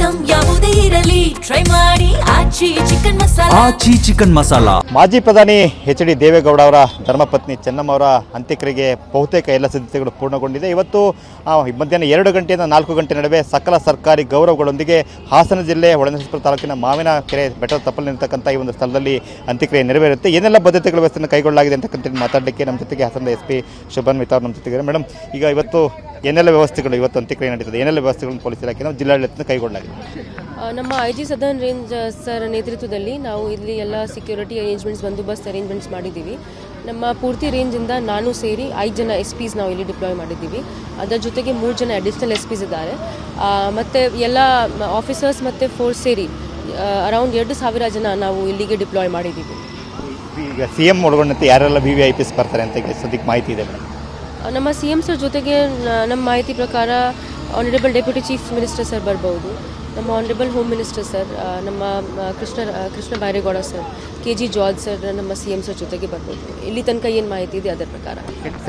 Item ಯಾವುದೇ ಇರಲಿ try ಮಾಡಿ ಆಚಿ ಚಿಕನ್ ಮಸಾಲಾ. ಮಾಜಿ ಪ್ರಧಾನಿ ಎಚ್.ಡಿ. ದೇವೇಗೌಡ ಅವರ ಧರ್ಮಪತ್ನಿ ಚೆನ್ನಮ್ಮ ಅವರ ಅಂತ್ಯಕ್ರಿಯೆಗೆ ಬಹುತೇಕ ಎಲ್ಲ ಸಿದ್ಧತೆಗಳು ಪೂರ್ಣಗೊಂಡಿದೆ. ಇವತ್ತು ಮಧ್ಯಾಹ್ನ 2 ಗಂಟೆಯಿಂದ 4 ಗಂಟೆ ನಡುವೆ ಸಕಲ ಸರ್ಕಾರಿ ಗೌರವಗಳೊಂದಿಗೆ ಹಾಸನ ಜಿಲ್ಲೆ ಹೊಳೆನರಸೀಪುರ ತಾಲೂಕಿನ ಮಾವಿನ ಕೆರೆ ಬೆಟ್ಟದ ತಪ್ಪಲಿನಿರ್ತಕ್ಕಂಥ ಈ ಒಂದು ಸ್ಥಳದಲ್ಲಿ ಅಂತ್ಯಕ್ರಿಯೆ ನೆರವೇರುತ್ತೆ. ಏನೆಲ್ಲ ಬದ್ಧತೆಗಳ ವ್ಯವಸ್ಥೆಯನ್ನು ಕೈಗೊಳ್ಳಲಾಗಿದೆ ಅಂತಕ್ಕಂಥ ಮಾತಾಡಲಿಕ್ಕೆ ನಮ್ಮ ಜೊತೆಗೆ ಹಾಸನದ SP ಶೋಭನ್ ಮಿತಾರ್ ನಮ್ಮ ಜೊತೆಗೆ. ಮೇಡಮ್, ಈಗ ಇವತ್ತು ಏನೆಲ್ಲ ವ್ಯವಸ್ಥೆಗಳು ಇವತ್ತು ಅಂತ್ಯಕ್ರಿಯೆ ನಡೀತದೆ, ಏನೆಲ್ಲ ವ್ಯವಸ್ಥೆಗಳನ್ನು ಪೊಲೀಸ್ ಇಲಾಖೆ ನಾವು ಜಿಲ್ಲಾಡಳಿತದಿಂದ ಕೈಗೊಳ್ಳಲಾಗಿದೆ? ನಮ್ಮ IG ಸದರ್ನ್ ರೇಂಜ್ ಸರ್ ನೇತೃತ್ವದಲ್ಲಿ ನಾವು ಇಲ್ಲಿ ಎಲ್ಲ ಸೆಕ್ಯೂರಿಟಿ ಅರೇಂಜ್ಮೆಂಟ್ಸ್, ಬಂದೋಬಸ್ತ್ ಅರೇಂಜ್ಮೆಂಟ್ಸ್ ಮಾಡಿದ್ದೀವಿ. ನಮ್ಮ ಪೂರ್ತಿ ರೇಂಜಿಂದ ನಾನು ಸೇರಿ 5 ಜನ SPs ನಾವು ಇಲ್ಲಿ ಡಿಪ್ಲಾಯ್ ಮಾಡಿದ್ದೀವಿ. ಅದರ ಜೊತೆಗೆ 3 ಜನ ಅಡಿಷ್ನಲ್ SPs ಇದ್ದಾರೆ. ಮತ್ತು ಎಲ್ಲ ಆಫೀಸರ್ಸ್ ಮತ್ತು ಫೋರ್ಸ್ ಸೇರಿ ಅರೌಂಡ್ 2,000 ಜನ ನಾವು ಇಲ್ಲಿಗೆ ಡಿಪ್ಲಾಯ್ ಮಾಡಿದ್ದೀವಿ. ಈಗ CM ಒಳಗೊಂಡಂತೆ ಯಾರೆಲ್ಲ VVIPs ಬರ್ತಾರೆ ಅಂತ ಸದ್ಯಕ್ಕೆ ಮಾಹಿತಿ ಇದೆ ಮೇಡಮ್? ನಮ್ಮ CM ಸರ್ ಜೊತೆಗೆ ನಮ್ಮ ಮಾಹಿತಿ ಪ್ರಕಾರ honourable deputy chief minister sir ಬರ್ಬೋದು, ನಮ್ಮ ಆನರೇಬಲ್ ಹೋಮ್ ಮಿನಿಸ್ಟರ್ ಸರ್, ನಮ್ಮ Krishna Byregowda sir, KG George sir ನಮ್ಮ CM ಸರ್ ಜೊತೆಗೆ ಬರ್ಬೋದು. ಇಲ್ಲಿ ತನಕ ಏನು ಮಾಹಿತಿ ಇದೆ ಅದರ ಪ್ರಕಾರ.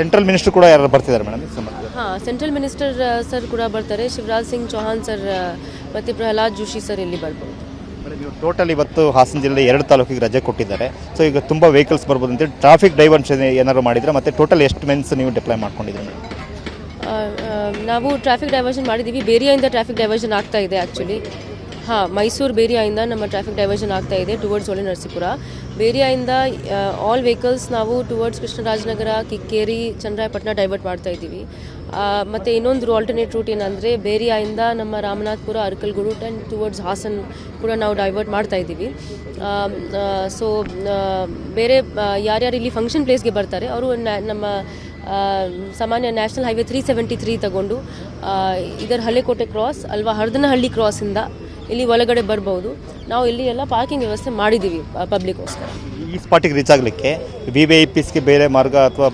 ಸೆಂಟ್ರಲ್ ಮಿನಿಸ್ಟರ್ ಕೂಡ ಯಾರು ಬರ್ತಿದ್ದಾರೆ ಮೇಡಮ್? ಹಾಂ, ಸೆಂಟ್ರಲ್ ಮಿನಿಸ್ಟರ್ ಸರ್ ಕೂಡ ಬರ್ತಾರೆ. ಶಿವರಾಜ್ ಸಿಂಗ್ ಚೌಹಾಣ್ ಸರ್ ಮತ್ತು ಪ್ರಹ್ಲಾದ್ ಜೋಶಿ ಸರ್ ಇಲ್ಲಿ ಬರ್ಬೋದು. ಟೋಟಲ್ ಇವತ್ತು ಹಾಸನ ಜಿಲ್ಲೆ 2 ತಾಲೂಕಿಗೆ ರಜೆ ಕೊಟ್ಟಿದ್ದಾರೆ. ಸೊ ಈಗ ತುಂಬ ವೆಹಿಕಲ್ಸ್ ಬರ್ಬೋದು ಅಂತೇಳಿ ಟ್ರಾಫಿಕ್ ಡೈವರ್ಷನ್ ಏನಾದ್ರು ಮಾಡಿದರೆ ಮತ್ತು ಟೋಟಲ್ ಎಷ್ಟು ಮೆನ್ಸ್ ನೀವು ಡಿಪ್ಲಾಯ್ ಮಾಡ್ಕೊಂಡಿದ್ದೀರಿ? ನಾವು ಟ್ರಾಫಿಕ್ ಡೈವರ್ಷನ್ ಮಾಡಿದ್ದೀವಿ. ಬೇರಿಯಿಂದ ಟ್ರಾಫಿಕ್ ಡೈವರ್ಷನ್ ಆಗ್ತಾ ಇದೆ ಆ್ಯಕ್ಚುಲಿ. ಹಾಂ, ಮೈಸೂರು ಬೇರಿಯಿಂದ ನಮ್ಮ ಟ್ರಾಫಿಕ್ ಡೈವರ್ಷನ್ ಆಗ್ತಾ ಇದೆ ಟುವರ್ಡ್ಸ್ ಹೊಳೆನರಸೀಪುರ. ಬೇರಿಯಿಂದ ಆಲ್ ವೆಹಿಕಲ್ಸ್ ನಾವು ಟುವರ್ಡ್ಸ್ ಕೃಷ್ಣರಾಜನಗರ, ಕಿಕ್ಕೇರಿ, ಚನ್ನರಾಯಪಟ್ಟಣ ಡೈವರ್ಟ್ ಮಾಡ್ತಾ ಇದ್ದೀವಿ. ಮತ್ತು ಇನ್ನೊಂದು ಆಲ್ಟರ್ನೇಟ್ ರೂಟ್ ಏನಂದರೆ ಬೇರಿಯಿಂದ ನಮ್ಮ ರಾಮನಾಥಪುರ, ಅರಕಲ್ಗೂಡು ಆ್ಯಂಡ್ ಟುವರ್ಡ್ಸ್ ಹಾಸನ್ ಕೂಡ ನಾವು ಡೈವರ್ಟ್ ಮಾಡ್ತಾ ಇದ್ದೀವಿ. ಸೊ ಬೇರೆ ಯಾರ್ಯಾರು ಇಲ್ಲಿ ಫಂಕ್ಷನ್ ಪ್ಲೇಸ್ಗೆ ಬರ್ತಾರೆ ಅವರು ನಮ್ಮ ಸಾಮಾನ್ಯ ನ್ಯಾಷನಲ್ ಹೈವೇ 373 ತಗೊಂಡು ಇದರ ಹಳೆಕೋಟೆ ಕ್ರಾಸ್ ಅಲ್ವಾ ಹರದನಹಳ್ಳಿ ಕ್ರಾಸಿಂದ ಇಲ್ಲಿ ಒಳಗಡೆ ಬರ್ಬೋದು. ನಾವು ಇಲ್ಲಿ ಎಲ್ಲ ಪಾರ್ಕಿಂಗ್ ವ್ಯವಸ್ಥೆ ಮಾಡಿದ್ದೀವಿ ಪಬ್ಲಿಕ್ಗೋಸ್ಕರ. ಈ ಸ್ಪಾಟಿಗೆ ರೀಚ್ ಆಗಲಿಕ್ಕೆ VVIPಸ್ಗೆ ಬೇರೆ ಮಾರ್ಗ ಅಥವಾ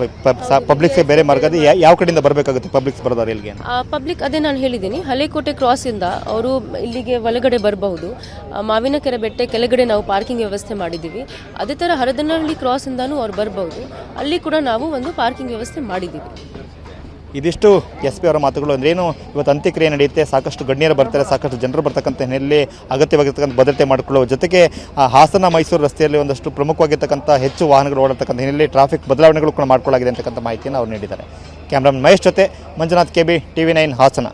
ಪಬ್ಲಿಕ್ಸ್ಗೆ ಬೇರೆ ಮಾರ್ಗ ಅದು ಯಾವ ಕಡೆಯಿಂದ ಬರಬೇಕಾಗುತ್ತೆ? ಪಬ್ಲಿಕ್ಸ್ ಬರೋದಾರೆ ಇಲ್ಲಿಗೆ? ಪಬ್ಲಿಕ್ ಅದೇ ನಾನು ಹೇಳಿದ್ದೀನಿ, ಹಳೆಕೋಟೆ ಕ್ರಾಸಿಂದ ಅವರು ಇಲ್ಲಿಗೆ ಒಳಗಡೆ ಬರಬಹುದು. ಮಾವಿನ ಕೆರೆ ಬೆಟ್ಟ ಕೆಳಗಡೆ ನಾವು ಪಾರ್ಕಿಂಗ್ ವ್ಯವಸ್ಥೆ ಮಾಡಿದ್ದೀವಿ. ಅದೇ ಥರ ಹರದನಹಳ್ಳಿ ಕ್ರಾಸಿಂದನೂ ಅವ್ರು ಬರ್ಬೋದು. ಅಲ್ಲಿ ಕೂಡ ನಾವು ಒಂದು ಪಾರ್ಕಿಂಗ್ ವ್ಯವಸ್ಥೆ ಮಾಡಿದ್ದೀವಿ. ಇದಿಷ್ಟು SP ಅವರ ಮಾತುಗಳು. ಅಂದ್ರೇನು, ಇವತ್ತು ಅಂತ್ಯಕ್ರಿಯೆ ನಡೆಯುತ್ತೆ, ಸಾಕಷ್ಟು ಗಣ್ಯರು ಬರ್ತಾರೆ, ಸಾಕಷ್ಟು ಜನರು ಬರ್ತಕ್ಕಂಥ ಹಿನ್ನೆಲೆಯಲ್ಲಿ ಅಗತ್ಯವಾಗಿರ್ತಕ್ಕಂಥ ಭದ್ರತೆ ಮಾಡಿಕೊಳ್ಳುವ ಜೊತೆಗೆ ಹಾಸನ ಮೈಸೂರು ರಸ್ತೆಯಲ್ಲಿ ಒಂದಷ್ಟು ಪ್ರಮುಖವಾಗಿರ್ತಕ್ಕಂಥ ಹೆಚ್ಚು ವಾಹನಗಳು ಓಡಾಡ್ತಕ್ಕಂಥ ಹಿನ್ನೆಲೆಯಲ್ಲಿ ಟ್ರಾಫಿಕ್ ಬದಲಾವಣೆಗಳು ಕೂಡ ಮಾಡಿಕೊಳ್ಳಲಾಗಿದೆ ಅಂತಕ್ಕಂಥ ಮಾಹಿತಿಯನ್ನು ಅವರು ನೀಡಿದ್ದಾರೆ. ಕ್ಯಾಮ್ರಾಮನ್ ಮಹೇಶ್ ಜೊತೆ ಮಂಜುನಾಥ್, KB, TV9 ಹಾಸನ.